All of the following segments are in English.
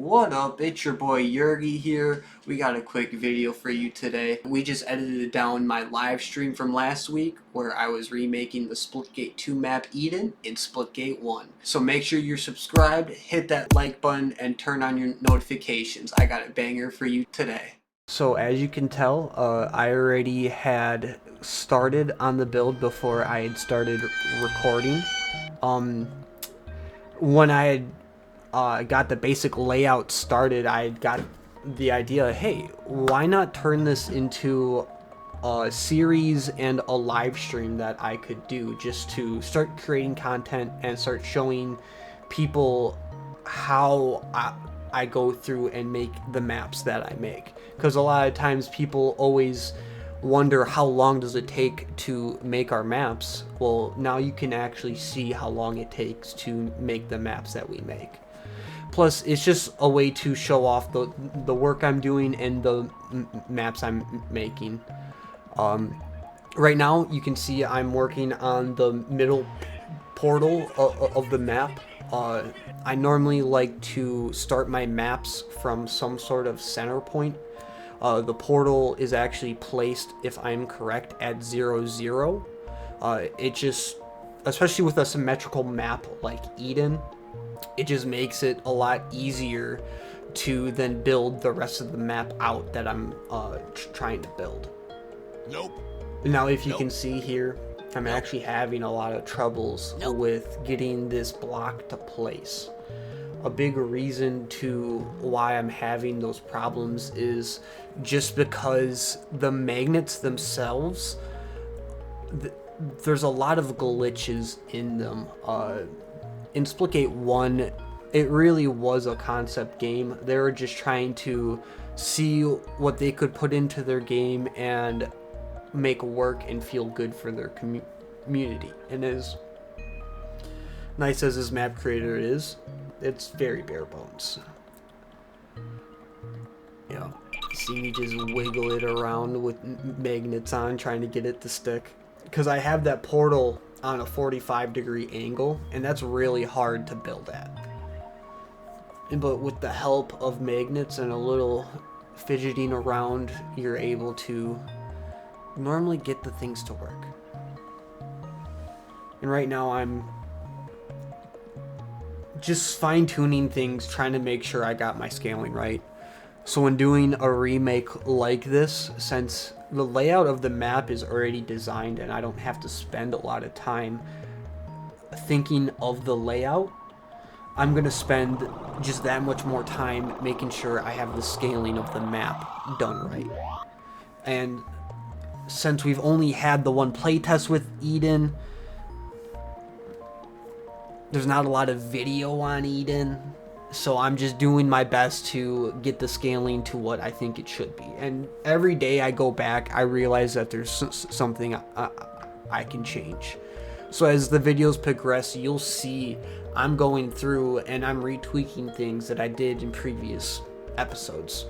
What up? It's your boy Yurgi here. We got a quick video for you today. We just edited down my live stream from last week where I was remaking the Splitgate 2 map Eden in Splitgate 1. So make sure you're subscribed, hit that like button, and turn on your notifications. I got a banger for you today. So as you can tell, I already had started on the build before I had started recording. When I had got the basic layout started, I got the idea, hey, why not turn this into a series and a live stream that I could do just to start creating content and start showing people how I go through and make the maps that I make. Because a lot of times people always wonder how long does it take to make our maps. Well, now you can actually see how long it takes to make the maps that we make. Plus, it's just a way to show off the work I'm doing and the maps I'm making. Right now, you can see I'm working on the middle portal of the map. I normally like to start my maps from some sort of center point. The portal is actually placed, if I'm correct, at 0, 0. It just, especially with a symmetrical map like Eden, it just makes it a lot easier to then build the rest of the map out that I'm trying to build. Nope. Now, if you can see here, I'm actually having a lot of troubles with getting this block to place. A big reason to why I'm having those problems is just because the magnets themselves, there's a lot of glitches in them. In Splitgate 1, it really was a concept game. They were just trying to see what they could put into their game and make work and feel good for their community. And as nice as this map creator is, it's very bare bones. Yeah, see me just wiggle it around with magnets on, trying to get it to stick. Because I have that portal on a 45-degree angle, and that's really hard to build at. But with the help of magnets and a little fidgeting around, you're able to normally get the things to work. And right now I'm just fine-tuning things, trying to make sure I got my scaling right. So when doing a remake like this, since the layout of the map is already designed and I don't have to spend a lot of time thinking of the layout, I'm going to spend just that much more time making sure I have the scaling of the map done right. And since we've only had the one playtest with Eden, there's not a lot of video on Eden, so I'm just doing my best to get the scaling to what I think it should be. And every day I go back, I realize that there's something I can change. So as the videos progress, you'll see I'm going through and I'm retweaking things that I did in previous episodes.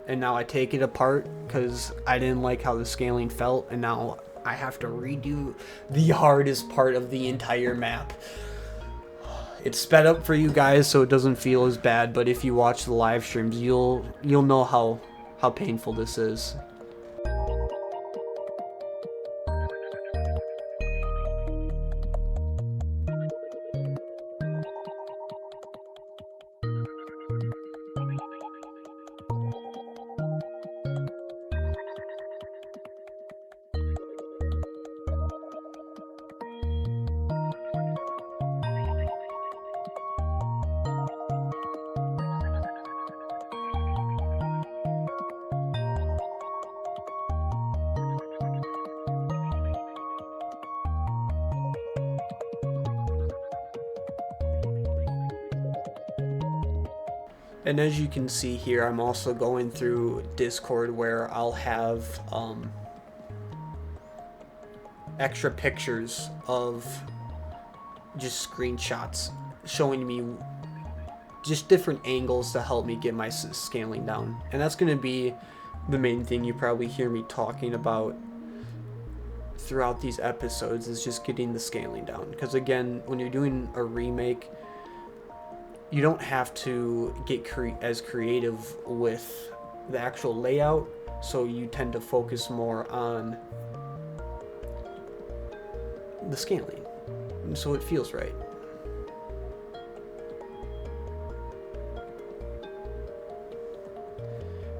And now I take it apart because I didn't like how the scaling felt, and now I have to redo the hardest part of the entire map. It's sped up for you guys so it doesn't feel as bad, but if you watch the live streams, you'll know how painful this is. And as you can see here, I'm also going through Discord where I'll have extra pictures of just screenshots showing me just different angles to help me get my scaling down. And that's going to be the main thing you probably hear me talking about throughout these episodes is just getting the scaling down. Because again, when you're doing a remake, you don't have to get as creative with the actual layout, so you tend to focus more on the scaling, so it feels right.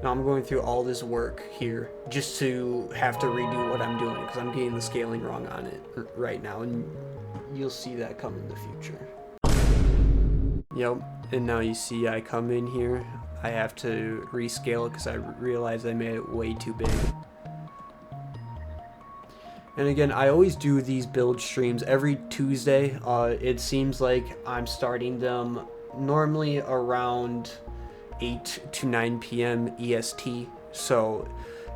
Now I'm going through all this work here just to have to redo what I'm doing because I'm getting the scaling wrong on it right now, and you'll see that come in the future. Yep, and now you see I come in here, I have to rescale it because I realized I made it way too big. And again, I always do these build streams every Tuesday. It seems like I'm starting them normally around 8 to 9 p.m. EST. So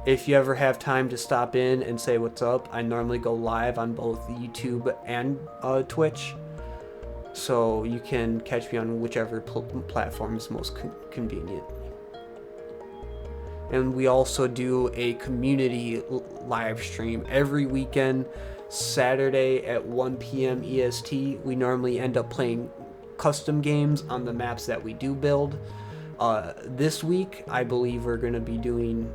if you ever have time to stop in and say what's up, I normally go live on both YouTube and Twitch. So you can catch me on whichever platform is most convenient. And we also do a community live stream every weekend, Saturday at 1 p.m. EST. We normally end up playing custom games on the maps that we do build. This week, I believe we're going to be doing...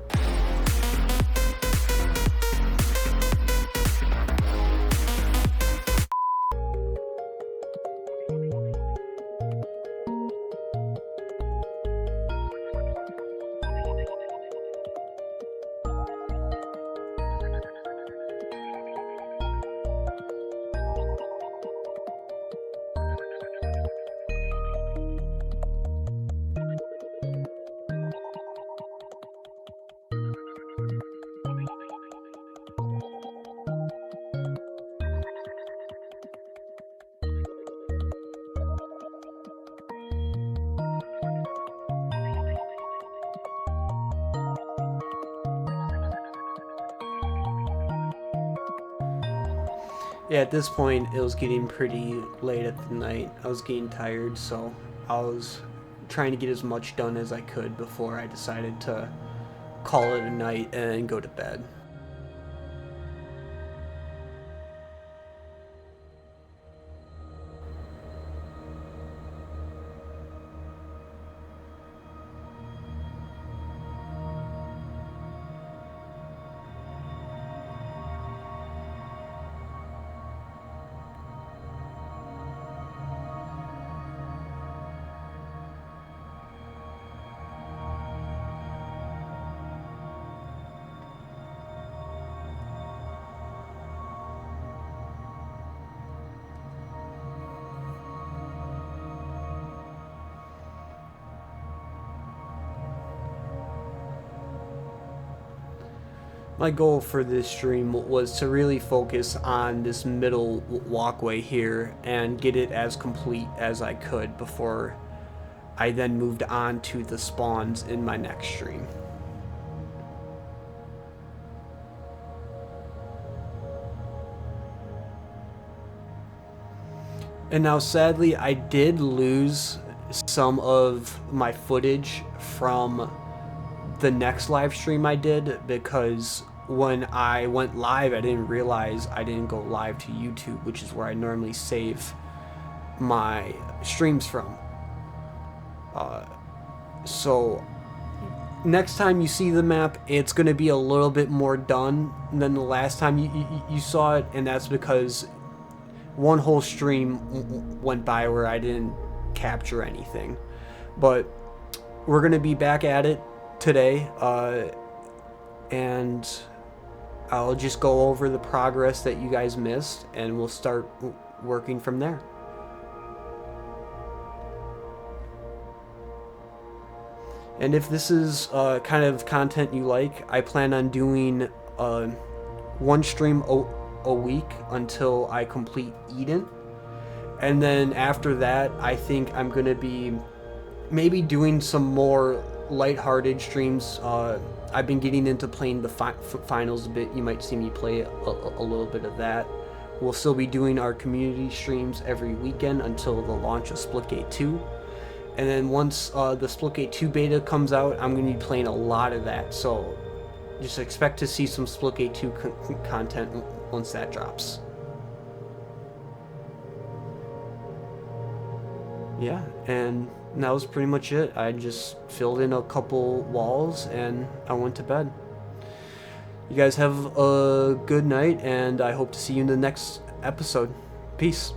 Yeah, at this point, it was getting pretty late at the night. I was getting tired, so I was trying to get as much done as I could before I decided to call it a night and go to bed. My goal for this stream was to really focus on this middle walkway here and get it as complete as I could before I then moved on to the spawns in my next stream. And now sadly I did lose some of my footage from the next live stream I did, because when I went live I didn't realize I didn't go live to YouTube, which is where I normally save my streams from. So next time you see the map, it's going to be a little bit more done than the last time you saw it, and that's because one whole stream went by where I didn't capture anything. But we're going to be back at it today, and I'll just go over the progress that you guys missed, and we'll start working from there. And if this is kind of content you like, I plan on doing one stream a week until I complete Eden. And then after that, I think I'm going to be maybe doing some more lighthearted streams. I've been getting into playing the finals a bit. You might see me play a little bit of that. We'll still be doing our community streams every weekend until the launch of SPLITGATE 2. And then once the SPLITGATE 2 beta comes out, I'm going to be playing a lot of that. So just expect to see some Splitgate 2 content once that drops. Yeah, and that was pretty much it. I just filled in a couple walls and I went to bed. You guys have a good night, and I hope to see you in the next episode. Peace.